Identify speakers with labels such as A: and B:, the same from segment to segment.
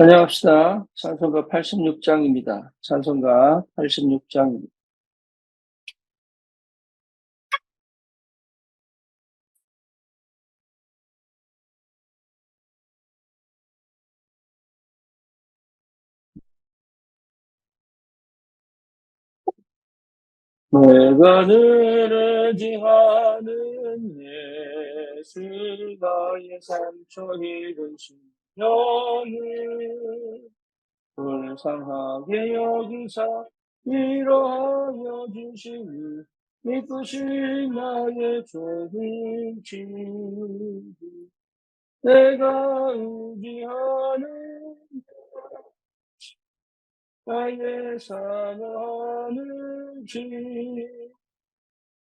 A: 안녕합시다. 찬송가 86장입니다. 찬송가 86장입니다. 내가 늘 의지하는 예수 나의 상처 입은 심령을 불쌍하게 여기사 위로하여 주시니 이쁘신 나의 좋은 친구 내가 의지하는 나의 사랑하는 주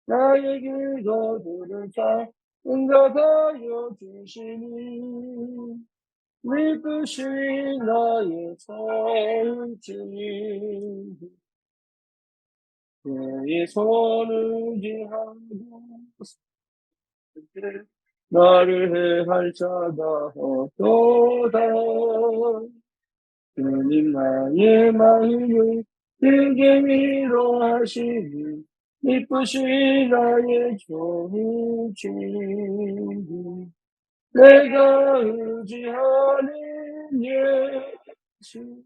A: 나의 기도들을 다 응답하여 주시니 이쁘신 나의 성주 내 손을 지하고 나를 해할 자가 없도다 주님 나의 마음을 크게 위로하시니 이쁘신 나의 좋은 친구 내가 의지하는 예수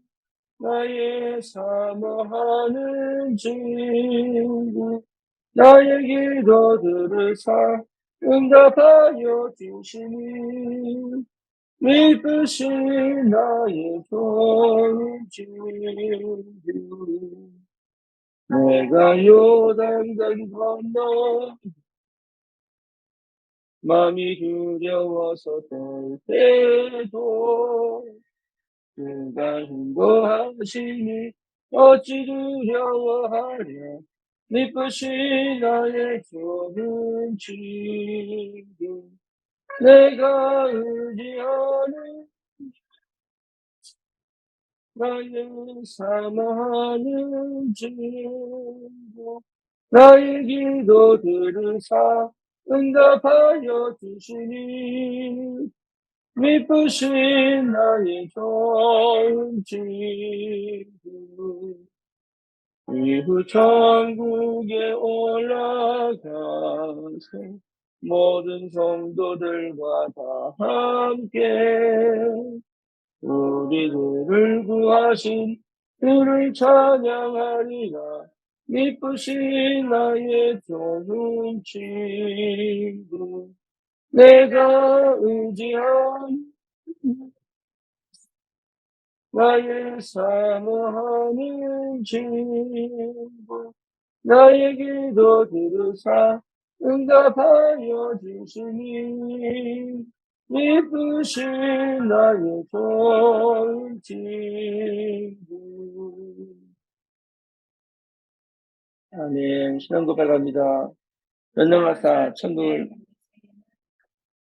A: 나의 사모하는 친구 나의 기도들을 응답하여 주시니 이쁘신 나의 좋은 친구 내가 요단강 건너 마음이 두려워서 떨 때도 그가 인도하시니 어찌 두려워하랴 이쁘신 나의 좋은 친구 내가 의지하는 나의 사모하는 친구 나의 기도들을 응답하여 주시니 이쁘신 나의 좋은 친구 이후 천국에 올라가서 모든 성도들과 다 함께 우리들을 구하신 그를 찬양하리라 이쁘신 나의 좋은 친구 내가 의지한 나의 사모하는 친구 나의 기도 들으사 응답하여 주시니 이쁘신 나의 좋은 친구 아멘. 신앙 고백합니다. 전능하사 천국을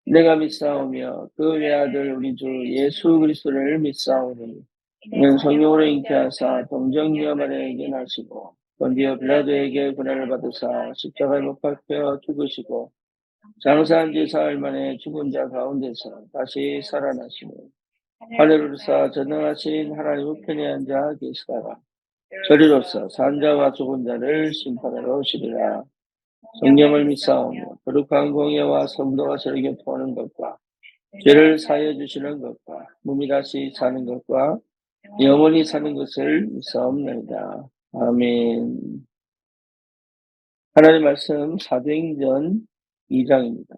A: 내가 믿사오며 그 외아들 우리 주 예수 그리스도를 믿사오니 이는 성령으로 잉태하사 동정녀 마리아에게 나시고 본디오 빌라도에게 고난을 받으사 십자가에 못 박혀 죽으시고 장사한 지 사흘 만에 죽은 자 가운데서 다시 살아나시고 하늘을 오르사 전능하신 하나님 우편에 앉아 계시다가 저리로서 산 자와 죽은 자를 심판하러 오시리라. 성령을 믿사오며 거룩한 공예와 성도가 서로 교통하는 것과 죄를 사하여 주시는 것과 몸이 다시 사는 것과 영원히 사는 것을 믿사옵나이다. 아멘. 하나님의 말씀 사도행전 2장입니다.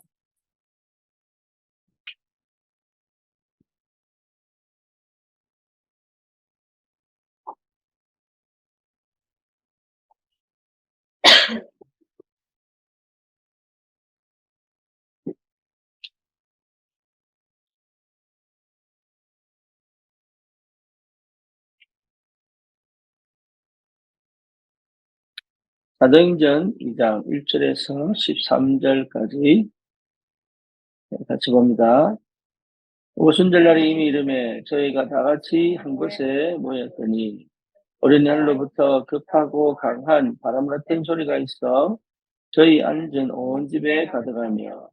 A: 사도행전 2장 1절에서 13절까지 같이 봅니다. 오순절날이 이미 이름에 저희가 다 같이 한 곳에 모였더니 오랜 날로부터 급하고 강한 바람 같은 소리가 있어 저희 앉은 온 집에 가득하며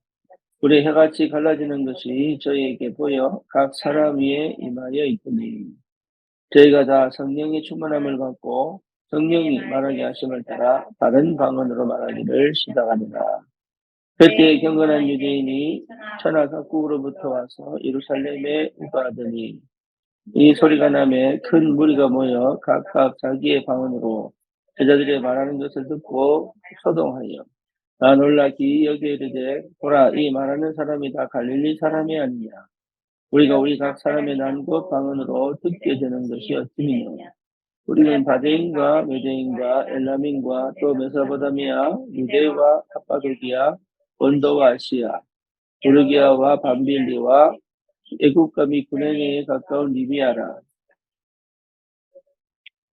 A: 불의 해같이 갈라지는 것이 저희에게 보여 각 사람 위에 임하여 있더니 저희가 다 성령의 충만함을 받고 성령이 말하게 하심을 따라 다른 방언으로 말하기를 시작하니라. 그때 경건한 유대인이 천하 각국으로부터 와서 예루살렘에 우거하더니 이 소리가 나매 큰 무리가 모여 각각 자기의 방언으로 제자들이 말하는 것을 듣고 소동하여 나 놀라 기이 여겨 이르되 보라 이 말하는 사람이 다 갈릴리 사람이 아니냐. 우리가 우리 각 사람의 난곳 방언으로 듣게 되는 것이 어찌미냐. 우리는 바데인과 메데인과 엘라민과 또 메소포타미아, 유대와 갑바도기아, 본도와 아시아, 부르기아와 밤빌리와 애국과 및 구레네에 가까운 리비아라.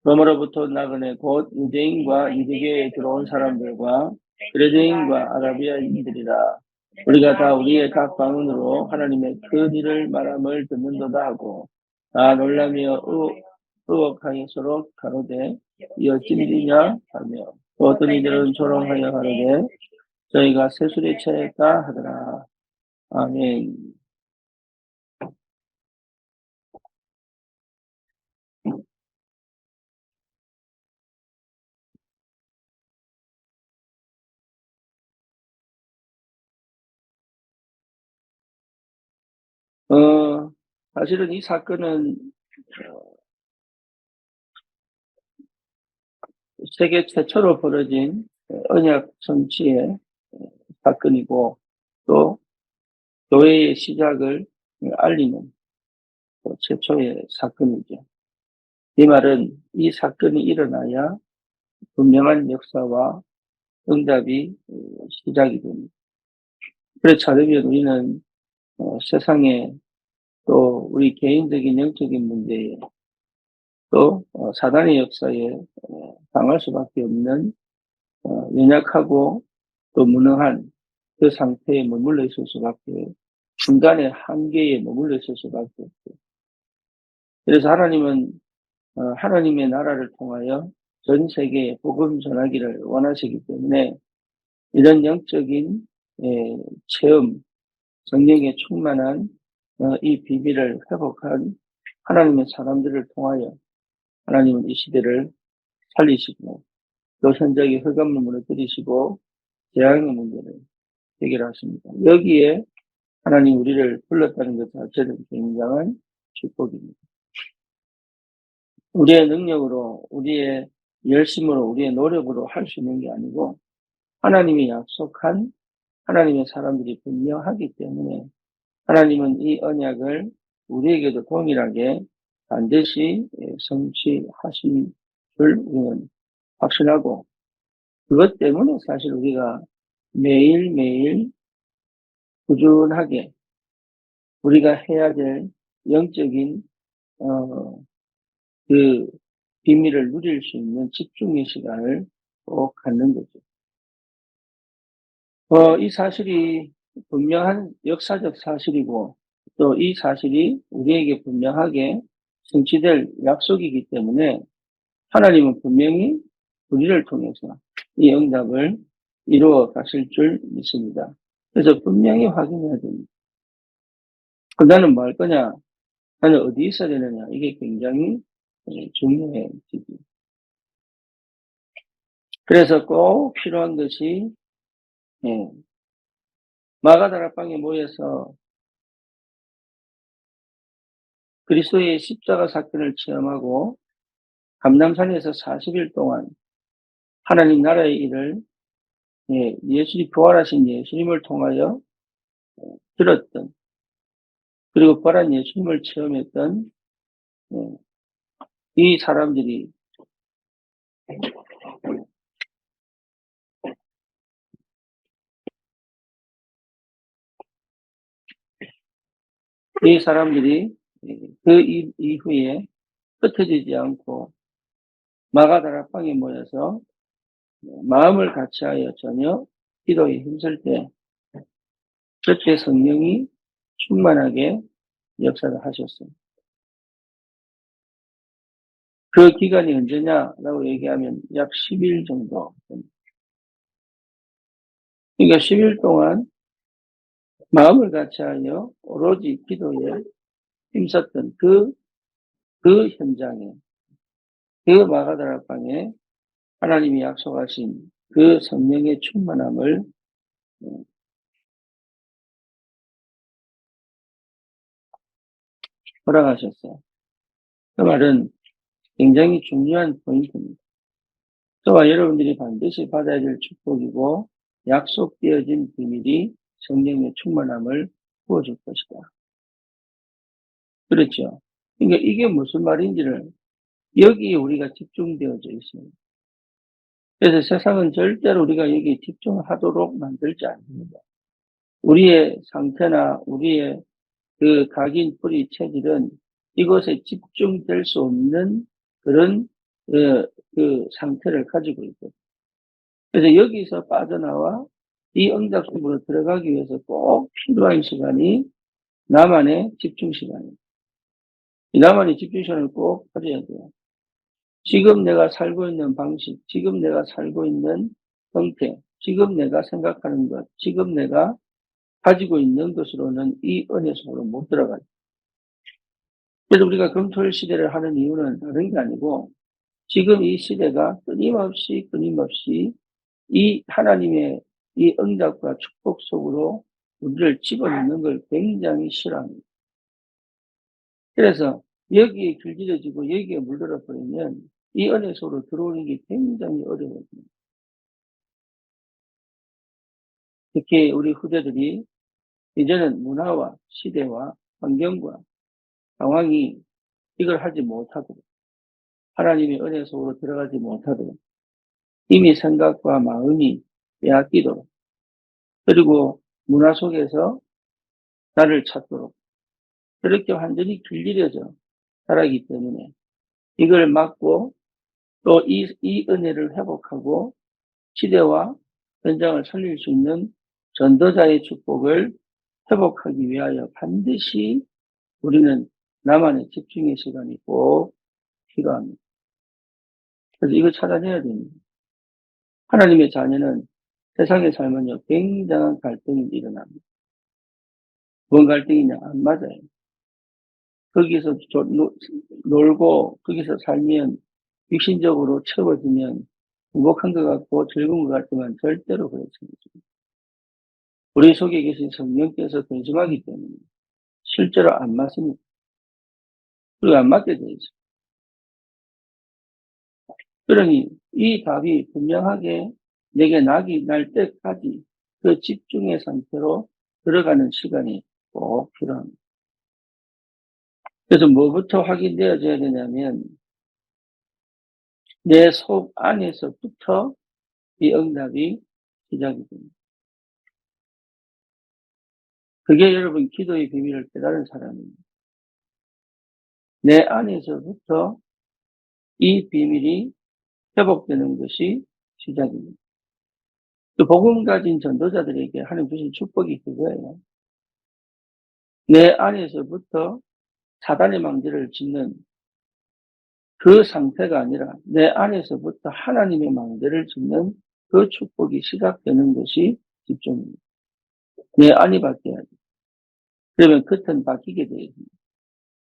A: 로마로부터 나그네 곧 유대인과 유대교에 들어온 사람들과 그레데인과 아라비아인들이라. 우리가 다 우리의 각 방언으로 하나님의 그 일을 말함을 듣는도다 하고 다 놀라며 의혹하여 서로 가로되 이 어찌 일이냐 하며 또 어떤 이들은 조롱하여 가로되 저희가 세술에 처했다 하더라. 아멘. 사실은 이 사건은 세계 최초로 벌어진 언약 성취의 사건이고 또 교회의 시작을 알리는 최초의 사건이죠. 이 말은 이 사건이 일어나야 분명한 역사와 응답이 시작이 됩니다. 그래서 찾으면 우리는 세상에 또 우리 개인적인 영적인 문제에 또 사단의 역사에 당할 수밖에 없는 연약하고 또 무능한 그 상태에 머물러 있을 수밖에 중간에 한계에 머물러 있을 수밖에 없고 그래서 하나님은 하나님의 나라를 통하여 전 세계에 복음 전하기를 원하시기 때문에 이런 영적인 체험, 성령의 충만한 이 비밀을 회복한 하나님의 사람들을 통하여 하나님은 이 시대를 살리시고 또 현장의 흑암을 무너뜨리시고 재앙의 문제를 해결하십니다. 여기에 하나님 우리를 불렀다는 것 자체는 굉장한 축복입니다. 우리의 능력으로, 우리의 열심으로, 우리의 노력으로 할 수 있는 게 아니고 하나님이 약속한 하나님의 사람들이 분명하기 때문에 하나님은 이 언약을 우리에게도 동일하게 반드시 성취하신 줄 우리는 확신하고 그것 때문에 사실 우리가 매일매일 꾸준하게 우리가 해야 될 영적인 그 비밀을 누릴 수 있는 집중의 시간을 꼭 갖는 거죠. 이 사실이 분명한 역사적 사실이고 또 이 사실이 우리에게 분명하게 성취될 약속이기 때문에 하나님은 분명히 우리를 통해서 이 응답을 이루어 가실 줄 믿습니다. 그래서 분명히 확인해야 됩니다. 나는 뭐 할 거냐? 나는 어디 있어야 되느냐? 이게 굉장히 중요해요. 그래서 꼭 필요한 것이 마가다락방에 모여서 그리스도의 십자가 사건을 체험하고 감람산에서 40일 동안 하나님 나라의 일을 예수님 부활하신 예수님을 통하여 들었던 그리고 부활한 예수님을 체험했던 이 사람들이 그 이후에 흩어지지 않고 마가다락방에 모여서 마음을 같이하여 전혀 기도에 힘쓸 때 그때 성령이 충만하게 역사를 하셨습니다. 그 기간이 언제냐라고 얘기하면 약 10일 정도 됩니다. 그러니까 10일 동안 마음을 같이하여 오로지 기도에 힘썼던 그 그 현장에, 그 마가다락방에 하나님이 약속하신 그 성령의 충만함을 허락하셨어요. 그 말은 굉장히 중요한 포인트입니다. 저와 여러분들이 반드시 받아야 될 축복이고 약속되어진 비밀이 성령의 충만함을 부어줄 것이다. 그렇죠? 그러니까 이게 무슨 말인지를 여기에 우리가 집중되어져 있습니다. 그래서 세상은 절대로 우리가 여기에 집중하도록 만들지 않습니다. 우리의 상태나 우리의 그 각인 뿌리 체질은 이것에 집중될 수 없는 그런 그 상태를 가지고 있거든요. 그래서 여기서 빠져나와 이 응답 속으로 들어가기 위해서 꼭 필요한 시간이 나만의 집중 시간입니다. 이 나만의 집중 시간을 꼭 가져야 돼요. 지금 내가 살고 있는 방식, 지금 내가 살고 있는 형태, 지금 내가 생각하는 것, 지금 내가 가지고 있는 것으로는 이 은혜 속으로 못 들어가요. 그래서 우리가 금토일 시대를 하는 이유는 다른 게 아니고 지금 이 시대가 끊임없이 이 하나님의 이 응답과 축복 속으로 우리를 집어넣는 걸 굉장히 싫어합니다. 그래서 여기에 길들여지고 여기에 물들어 버리면 이 은혜 속으로 들어오는 게 굉장히 어려워집니다. 특히 우리 후대들이 이제는 문화와 시대와 환경과 상황이 이걸 하지 못하도록 하나님의 은혜 속으로 들어가지 못하도록 이미 생각과 마음이 빼앗기도록 그리고 문화 속에서 나를 찾도록 그렇게 완전히 길들여져 살아가기 때문에 이걸 막고 또 이 은혜를 회복하고 시대와 현장을 살릴 수 있는 전도자의 축복을 회복하기 위하여 반드시 우리는 나만의 집중의 시간이 꼭 필요합니다. 그래서 이걸 찾아내야 됩니다. 하나님의 자녀는 세상에 살면요, 굉장한 갈등이 일어납니다. 뭔 갈등이냐? 안 맞아요. 거기서 놀고, 거기서 살면, 육신적으로 채워지면, 행복한 것 같고, 즐거운 것 같지만, 절대로 그렇지 않습니다. 우리 속에 계신 성령께서 근심하기 때문에, 실제로 안 맞습니다. 그리고 안 맞게 돼 있어요. 그러니, 이 답이 분명하게 내게 낙이 날 때까지 그 집중의 상태로 들어가는 시간이 꼭 필요합니다. 그래서 뭐부터 확인되어져야 되냐면 내 속 안에서부터 이 응답이 시작이 됩니다. 그게 여러분 기도의 비밀을 깨달은 사람입니다. 내 안에서부터 이 비밀이 회복되는 것이 시작입니다. 그 복음 가진 전도자들에게 하는 주신 축복이 그거예요. 내 안에서부터 사단의 망대를 짓는 그 상태가 아니라 내 안에서부터 하나님의 망대를 짓는 그 축복이 시작되는 것이 집중입니다. 내 안이 바뀌어야 돼. 그러면 겉은 바뀌게 되어 있습니다.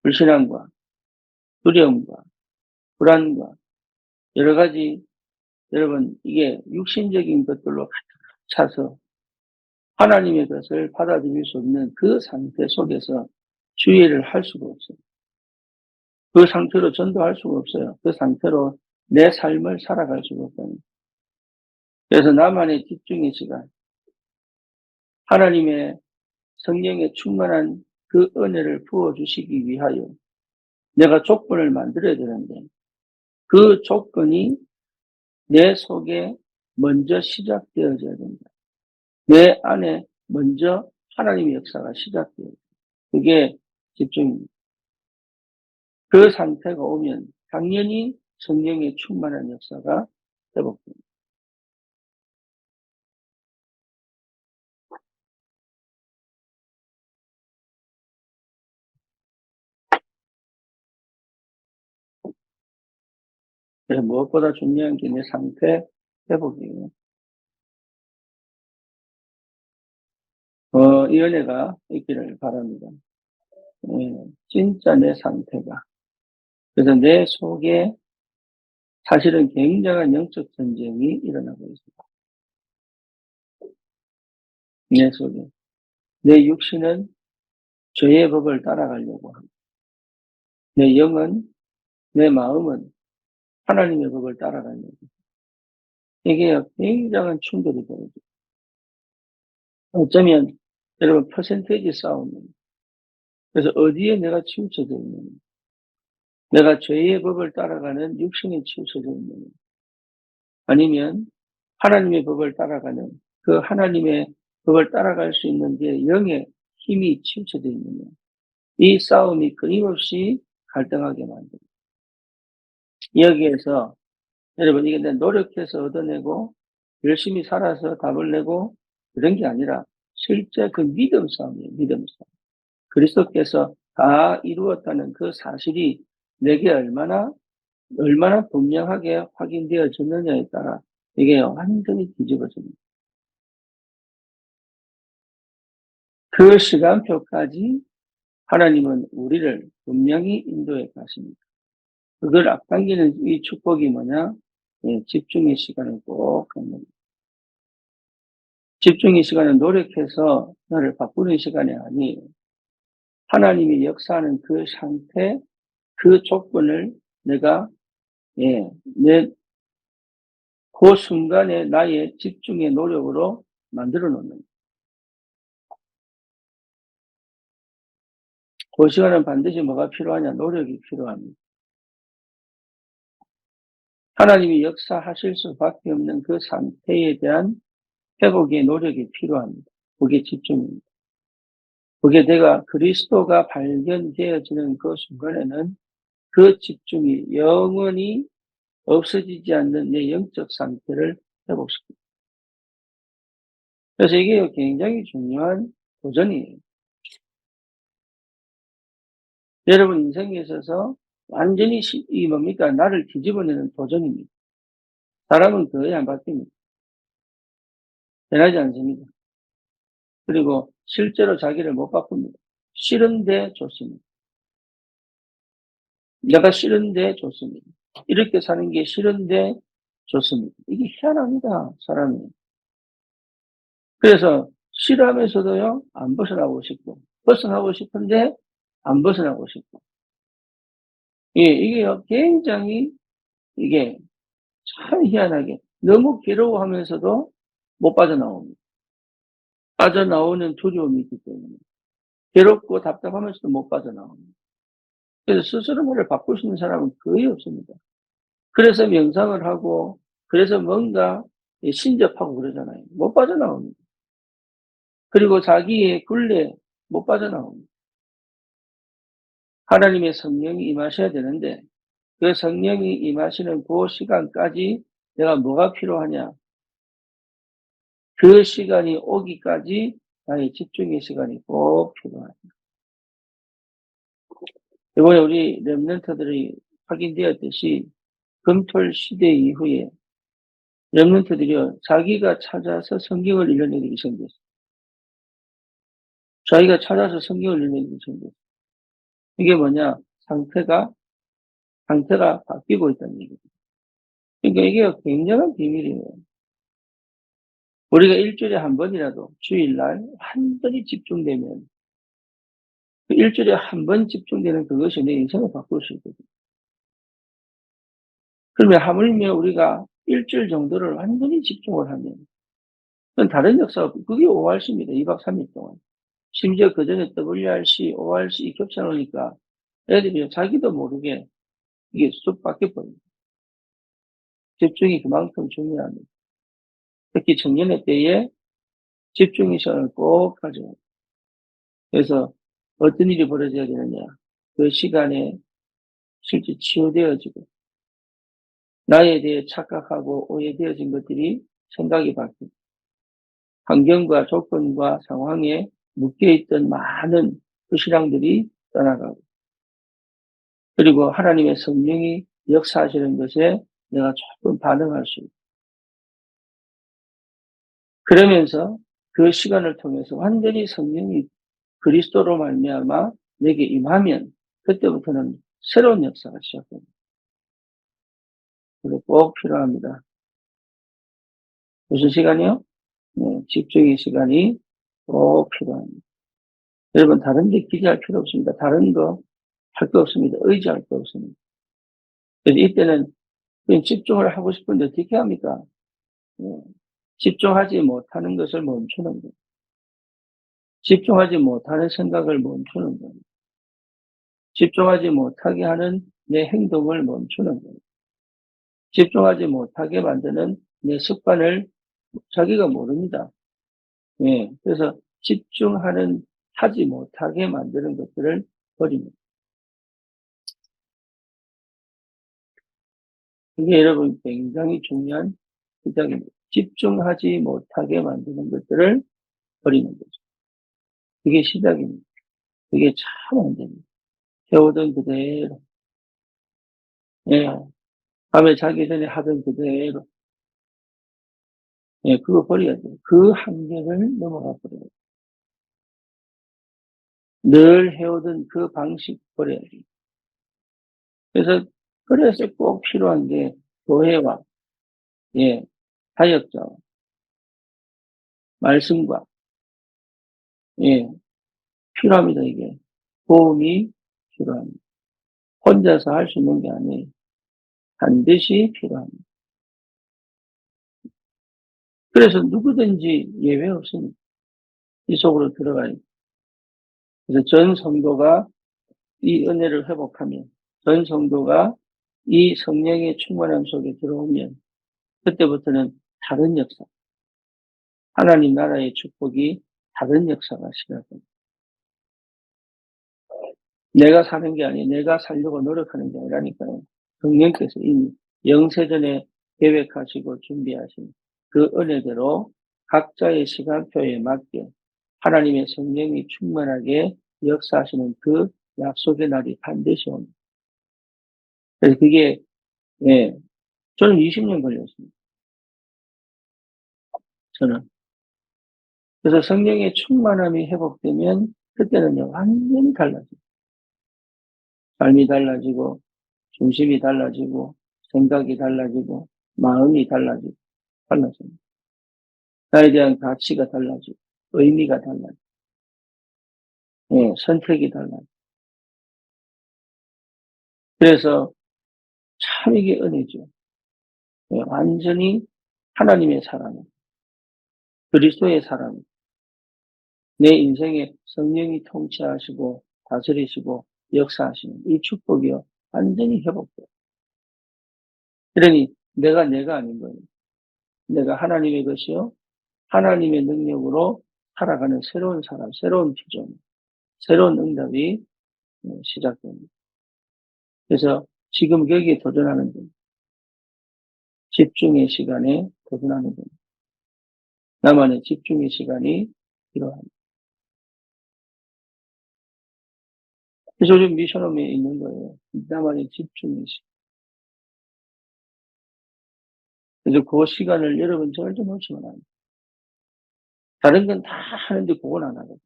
A: 불신앙과 두려움과 불안과 여러 가지 여러분 이게 육신적인 것들로 차서 하나님의 것을 받아들일 수 없는 그 상태 속에서 주의를 할 수가 없어요. 그 상태로 전도할 수가 없어요. 그 상태로 내 삶을 살아갈 수가 없다는. 그래서 나만의 집중의 시간, 하나님의 성령의 충만한 그 은혜를 부어주시기 위하여 내가 조건을 만들어야 되는데 그 조건이 내 속에 먼저 시작되어져야 된다. 내 안에 먼저 하나님의 역사가 시작돼요. 그게 집중입니다. 그 상태가 오면 당연히 성령의 충만한 역사가 회복됩니다. 그래서 무엇보다 중요한 게 내 상태 회복이에요. 이 은혜가 있기를 바랍니다. 진짜 내 상태가 그래서 내 속에 사실은 굉장한 영적 전쟁이 일어나고 있습니다. 내 속에. 내 육신은 죄의 법을 따라가려고 합니다. 내 영은, 내 마음은 하나님의 법을 따라가려고 합니다. 이게 굉장한 충돌이 벌어져요. 어쩌면 여러분 퍼센테이지 싸움입니다. 그래서 어디에 내가 치우쳐져 있느냐. 내가 죄의 법을 따라가는 육신에 치우쳐져 있느냐. 아니면 하나님의 법을 따라가는 그 하나님의 법을 따라갈 수 있는 게 영의 힘이 치우쳐져 있느냐. 이 싸움이 끊임없이 갈등하게 만듭니다. 여기에서 여러분 이게 내 노력해서 얻어내고 열심히 살아서 답을 내고 그런 게 아니라 실제 그 믿음 싸움이에요. 믿음 싸움. 그리스도께서 다 이루었다는 그 사실이 내게 얼마나 분명하게 확인되어졌느냐에 따라 이게 완전히 뒤집어집니다. 그 시간표까지 하나님은 우리를 분명히 인도해 가십니다. 그걸 앞당기는 이 축복이 뭐냐? 예, 집중의 시간을 꼭 갖는. 집중의 시간은 노력해서 나를 바꾸는 시간이 아니에요. 하나님이 역사하는 그 상태, 그 조건을 내가, 예, 그 순간에 나의 집중의 노력으로 만들어 놓는 거예요. 그 시간은 반드시 뭐가 필요하냐? 노력이 필요합니다. 하나님이 역사하실 수밖에 없는 그 상태에 대한 회복의 노력이 필요합니다. 그게 집중입니다. 그게 내가 그리스도가 발견되어지는 그 순간에는 그 집중이 영원히 없어지지 않는 내 영적 상태를 회복시킵니다. 그래서 이게 굉장히 중요한 도전이에요. 여러분 인생에 있어서 완전히 이 뭡니까? 나를 뒤집어내는 도전입니다. 사람은 거의 안 바뀝니다. 변하지 않습니다. 그리고 실제로 자기를 못 바꿉니다. 싫은데 좋습니다. 내가 싫은데 좋습니다. 이렇게 사는 게 싫은데 좋습니다. 이게 희한합니다, 사람이. 그래서 싫어하면서도요, 안 벗어나고 싶고, 벗어나고 싶은데 안 벗어나고 싶고. 예, 이게요, 굉장히, 이게 참 희한하게, 너무 괴로워하면서도 못 빠져나옵니다. 빠져나오는 두려움이 있기 때문에. 괴롭고 답답하면서도 못 빠져나옵니다. 그래서 스스로 뭐를 바꿀 수 있는 사람은 거의 없습니다. 그래서 명상을 하고, 그래서 뭔가 신접하고 그러잖아요. 못 빠져나옵니다. 그리고 자기의 굴레 못 빠져나옵니다. 하나님의 성령이 임하셔야 되는데, 그 성령이 임하시는 그 시간까지 내가 뭐가 필요하냐? 그 시간이 오기까지 나의 집중의 시간이 꼭 필요합니다. 이번에 우리 렘넌트들이 확인되었듯이 금토일 시대 이후에 렘넌트들이요, 자기가 찾아서 성경을 읽어내기 시작했어요. 자기가 찾아서 성경을 읽어내기 시작했어요. 이게 뭐냐? 상태가 바뀌고 있다는 얘기죠. 그러니까 이게 굉장한 비밀이에요. 우리가 일주일에 한 번이라도 주일날 완전히 집중되면 그 일주일에 한 번 집중되는 그것이 내 인생을 바꿀 수 있거든요. 그러면 하물며 우리가 일주일 정도를 완전히 집중을 하면 그건 다른 역사가 없고 그게 ORC입니다. 2박 3일 동안. 심지어 그전에 WRC, ORC 겹쳐 놓으니까 애들이 자기도 모르게 이게 쑥 바뀌어버립니다. 집중이 그만큼 중요합니다. 특히 청년의 때에 집중의 시간을 꼭 가져야 돼요. 그래서 어떤 일이 벌어져야 되느냐. 그 시간에 실제 치유되어지고 나에 대해 착각하고 오해되어진 것들이 생각이 바뀌고 환경과 조건과 상황에 묶여있던 많은 그 신앙들이 떠나가고 그리고 하나님의 성령이 역사하시는 것에 내가 조금 반응할 수 있고 그러면서 그 시간을 통해서 완전히 성령이 그리스도로 말미암아 내게 임하면 그때부터는 새로운 역사가 시작됩니다. 그게 꼭 필요합니다. 무슨 시간이요? 네, 집중의 시간이 꼭 필요합니다. 여러분, 다른 데 기대할 필요 없습니다. 다른 거 할 거 없습니다. 의지할 거 없습니다. 그래서 이때는 그냥 집중을 하고 싶은데 어떻게 합니까? 네, 집중하지 못하는 것을 멈추는 거예요. 집중하지 못하는 생각을 멈추는 거예요. 집중하지 못하게 하는 내 행동을 멈추는 거예요. 집중하지 못하게 만드는 내 습관을 자기가 모릅니다. 예. 그래서 하지 못하게 만드는 것들을 버립니다. 그게 여러분 굉장히 중요한 시작입니다. 집중하지 못하게 만드는 것들을 버리는 거죠. 그게 시작입니다. 그게 참 안 됩니다. 해오던 그대로, 예. 밤에 자기 전에 하던 그대로, 예, 그거 버려야 돼요. 그 한계를 넘어가 버려야 돼요. 늘 해오던 그 방식 버려야 돼요. 그래서 꼭 필요한 게 교회와, 예, 사역자와 말씀과, 예, 필요합니다, 이게. 도움이 필요합니다. 혼자서 할 수 있는 게 아니에요. 반드시 필요합니다. 그래서 누구든지 예외 없습니다. 이 속으로 들어가요. 그래서 전 성도가 이 은혜를 회복하면, 전 성도가 이 성령의 충만함 속에 들어오면, 그때부터는 다른 역사, 하나님 나라의 축복이 다른 역사가 시작됩니다. 내가 사는 게 아니에요. 내가 살려고 노력하는 게 아니라니까요. 성령께서 이미 영세전에 계획하시고 준비하신 그 은혜대로 각자의 시간표에 맞게 하나님의 성령이 충만하게 역사하시는 그 약속의 날이 반드시 옵니다. 그래서 그게, 예, 저는 20년 걸렸습니다. 저는. 그래서 성령의 충만함이 회복되면 그때는요, 완전히 달라져요. 삶이 달라지고, 중심이 달라지고, 생각이 달라지고, 마음이 달라집니다. 나에 대한 가치가 달라지고, 의미가 달라지고, 예, 선택이 달라지고. 그래서 참 이게 은혜죠. 예, 완전히 하나님의 사람, 그리스도의 사람, 내 인생에 성령이 통치하시고, 다스리시고, 역사하시는 이 축복이요. 완전히 회복돼요. 그러니 내가 아닌 거예요. 내가 하나님의 것이요. 하나님의 능력으로 살아가는 새로운 사람, 새로운 비전, 새로운 응답이 시작됩니다. 그래서 지금 여기에 도전하는 겁니다. 집중의 시간에 도전하는 겁니다. 나만의 집중의 시간이 필요합니다. 그래서 요즘 미션홈에 있는 거예요. 나만의 집중의 시간. 그래서 그 시간을 여러분 절대 놓치면 안 돼요. 다른 건 다 하는데 그건 안 하거든요.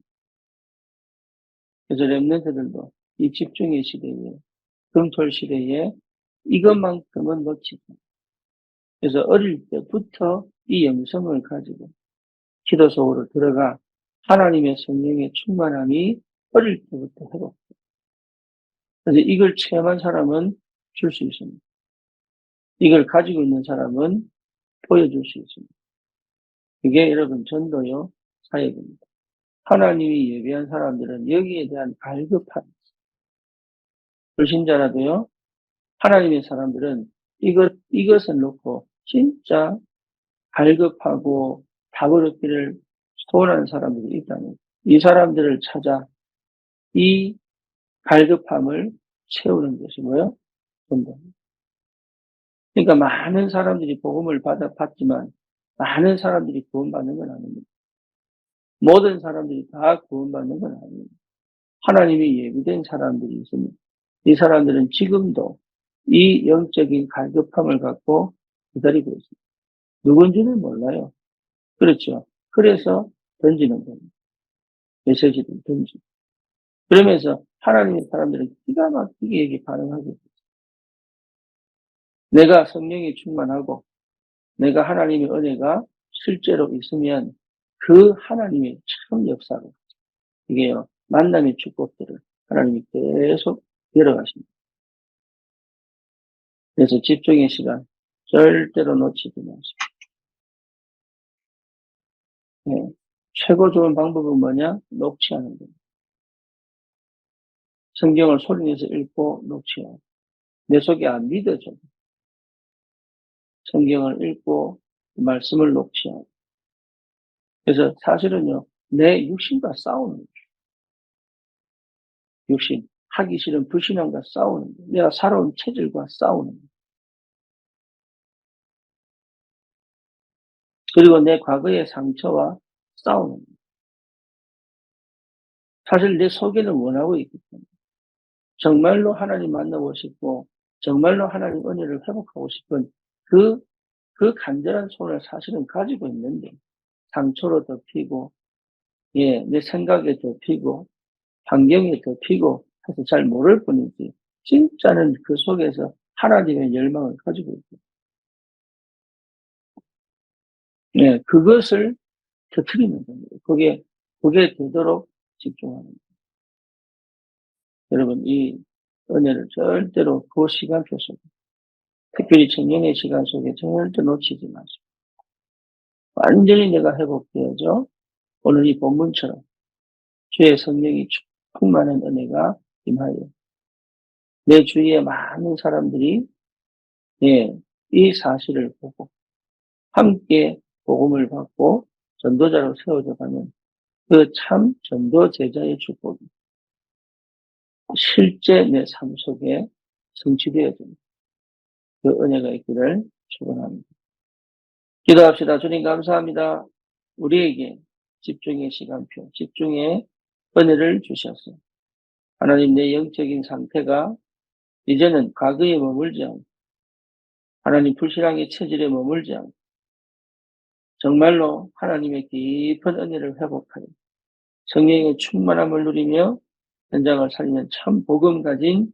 A: 그래서 랩런트들도 이 집중의 시대에, 금토일 시대에 이것만큼은 놓치지. 그래서 어릴 때부터 이 영성을 가지고 기도 속으로 들어가 하나님의 성령의 충만함이 어릴 때부터 회복. 그래서 이걸 체험한 사람은 줄 수 있습니다. 이걸 가지고 있는 사람은 보여줄 수 있습니다. 그게 여러분 전도요, 사역입니다. 하나님이 예비한 사람들은 여기에 대한 갈급함, 불신자라도요, 하나님의 사람들은 이것을 놓고 진짜 갈급하고 답을 얻기를 소원하는 사람들이 있다는, 이 사람들을 찾아 이 갈급함을 채우는 것이 뭐예요? 전도입니다. 그러니까 많은 사람들이 복음을 받지만 많은 사람들이 구원받는 건 아닙니다. 모든 사람들이 다 구원받는 건 아닙니다. 하나님이 예비된 사람들이 있습니다. 이 사람들은 지금도 이 영적인 갈급함을 갖고 기다리고 있습니다. 누군지는 몰라요. 그렇죠. 그래서 던지는 겁니다. 메시지를 던지고. 그러면서 하나님의 사람들은 기가 막히게 여기 반응하게 돼요. 내가 성령이 충만하고 내가 하나님의 은혜가 실제로 있으면 그 하나님의 참 역사로 이게요 만남의 축복들을 하나님이 계속 열어가십니다. 그래서 집중의 시간 절대로 놓치지 마십시오. 네. 최고 좋은 방법은 뭐냐? 녹취 하는 겁니다. 성경을 소리내서 읽고 녹취하고 내 속에 안 믿어져. 성경을 읽고 말씀을 녹취하고 그래서 사실은요 내 육신과 싸우는 거예요. 육신 하기 싫은 불신앙과 싸우는 거예요. 내가 살아온 체질과 싸우는 거예요. 그리고 내 과거의 상처와 싸우는 거예요. 사실 내 속에는 원하고 있기 때문에 정말로 하나님 만나고 싶고 정말로 하나님 은혜를 회복하고 싶은 그 간절한 소원을 사실은 가지고 있는데 상처로 덮이고 내 생각에 덮이고 환경에 덮이고 해서 잘 모를 뿐이지 진짜는 그 속에서 하나님의 열망을 가지고 있고 그것을 터뜨리는 겁니다. 그게 되도록 집중하는 거예요. 여러분 이 은혜를 절대로 그 시간표 속에 특별히 청년의 시간 속에 절대 놓치지 마시고 완전히 내가 회복되어져 오늘 이 본문처럼 주의 성령이 충만한 은혜가 임하여 내 주위에 많은 사람들이 이 사실을 보고 함께 복음을 받고 전도자로 세워져 가는 그 참 전도 제자의 축복이 실제 내 삶 속에 성취되어지는 그 은혜가 있기를 축원합니다. 기도합시다. 주님 감사합니다. 우리에게 집중의 시간표, 집중의 은혜를 주셨어요. 하나님 내 영적인 상태가 이제는 과거에 머물지 않고 하나님 불신앙의 체질에 머물지 않고 정말로 하나님의 깊은 은혜를 회복하여 성령의 충만함을 누리며 현장을 살리는 참 복음 가진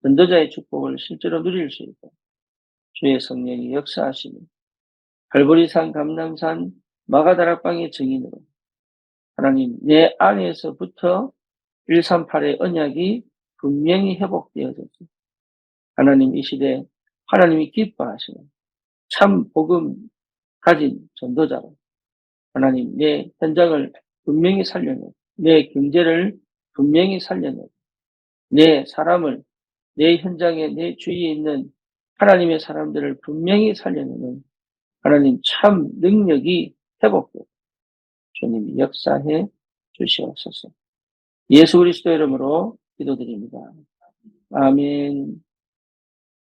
A: 전도자의 축복을 실제로 누릴 수 있고 주의 성령이 역사하시며 갈보리산 감람산 마가다락방의 증인으로 하나님 내 안에서부터 138의 언약이 분명히 회복되어졌습니다. 하나님 이 시대에 하나님이 기뻐하시는 참 복음 가진 전도자로 하나님 내 현장을 분명히 살려내고 내 경제를 분명히 살려내고 내 사람을 내 현장에 내 주위에 있는 하나님의 사람들을 분명히 살려내는 하나님 참 능력이 회복되고 주님이 역사해 주시옵소서. 예수 그리스도 이름으로 기도드립니다. 아멘.